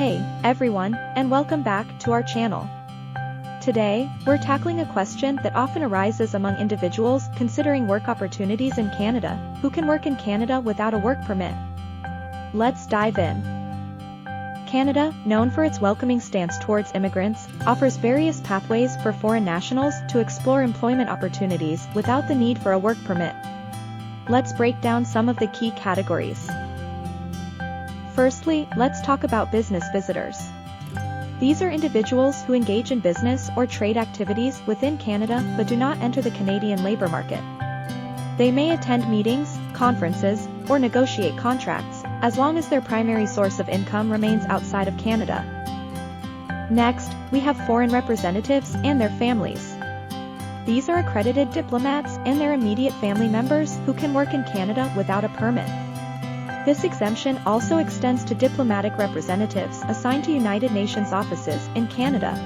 Hey, everyone, and welcome back to our channel. Today, we're tackling a question that often arises among individuals considering work opportunities in Canada: who can work in Canada without a work permit? Let's dive in. Canada, known for its welcoming stance towards immigrants, offers various pathways for foreign nationals to explore employment opportunities without the need for a work permit. Let's break down some of the key categories. Firstly, let's talk about business visitors. These are individuals who engage in business or trade activities within Canada but do not enter the Canadian labor market. They may attend meetings, conferences, or negotiate contracts, as long as their primary source of income remains outside of Canada. Next, we have foreign representatives and their families. These are accredited diplomats and their immediate family members who can work in Canada without a permit. This exemption also extends to diplomatic representatives assigned to United Nations offices in Canada.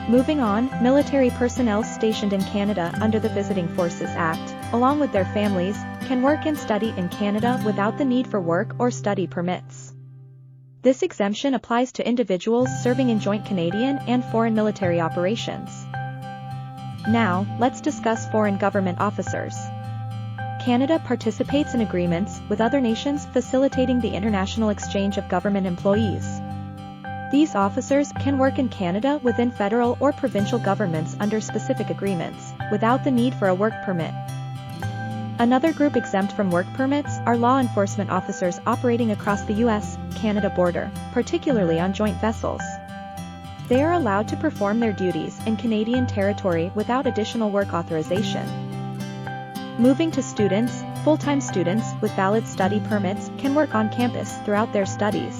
Moving on, military personnel stationed in Canada under the Visiting Forces Act, along with their families, can work and study in Canada without the need for work or study permits. This exemption applies to individuals serving in joint Canadian and foreign military operations. Now, let's discuss foreign government officers. Canada participates in agreements with other nations facilitating the international exchange of government employees. These officers can work in Canada within federal or provincial governments under specific agreements, without the need for a work permit. Another group exempt from work permits are law enforcement officers operating across the US-Canada border, particularly on joint vessels. They are allowed to perform their duties in Canadian territory without additional work authorization. Moving to students, full-time students with valid study permits can work on campus throughout their studies.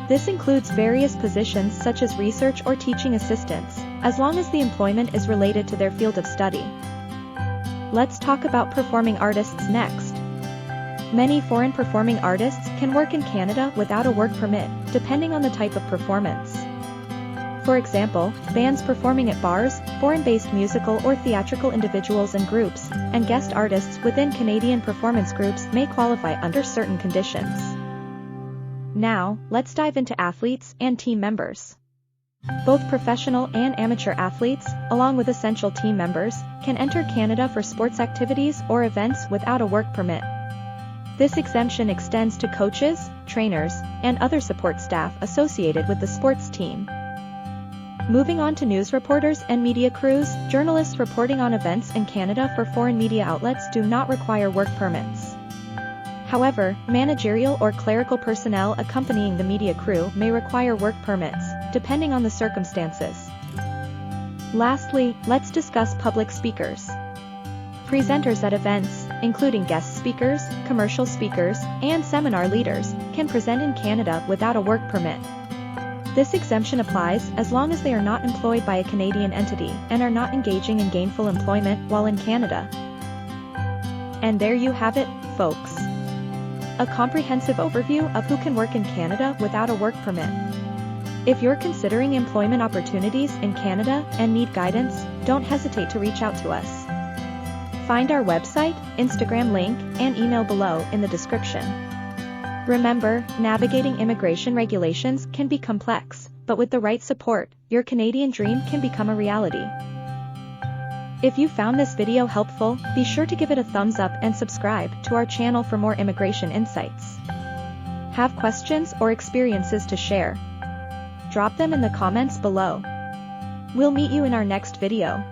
This includes various positions such as research or teaching assistants, as long as the employment is related to their field of study. Let's talk about performing artists next. Many foreign performing artists can work in Canada without a work permit, depending on the type of performance. For example, bands performing at bars, foreign-based musical or theatrical individuals and groups, and guest artists within Canadian performance groups may qualify under certain conditions. Now, let's dive into athletes and team members. Both professional and amateur athletes, along with essential team members, can enter Canada for sports activities or events without a work permit. This exemption extends to coaches, trainers, and other support staff associated with the sports team. Moving on to news reporters and media crews, journalists reporting on events in Canada for foreign media outlets do not require work permits. However, managerial or clerical personnel accompanying the media crew may require work permits, depending on the circumstances. Lastly, let's discuss public speakers. Presenters at events, including guest speakers, commercial speakers, and seminar leaders, can present in Canada without a work permit. This exemption applies as long as they are not employed by a Canadian entity and are not engaging in gainful employment while in Canada. And there you have it, folks. A comprehensive overview of who can work in Canada without a work permit. If you're considering employment opportunities in Canada and need guidance, don't hesitate to reach out to us. Find our website, Instagram link, and email below in the description. Remember, navigating immigration regulations can be complex, but with the right support, your Canadian dream can become a reality. If you found this video helpful, be sure to give it a thumbs up and subscribe to our channel for more immigration insights. Have questions or experiences to share? Drop them in the comments below. We'll meet you in our next video.